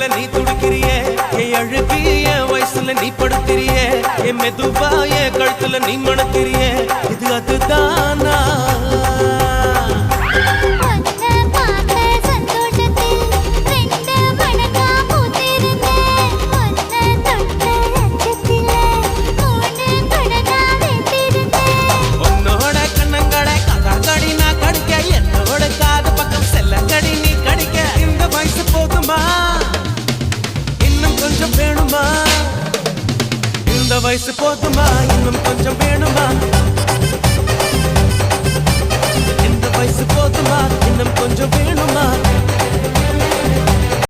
போல நீ துடிக்கிறியே என் அழுகி என் வயசுல நீ படுத்திரியே என் மெதுவா என் கழுத்துல நீ மணக்கிறியே இது அதுதானா இந்த வயசு போதுமா இன்னும் கொஞ்சம் வேணுமா இந்த வயசு போதுமா இன்னும் கொஞ்சம் வேணுமா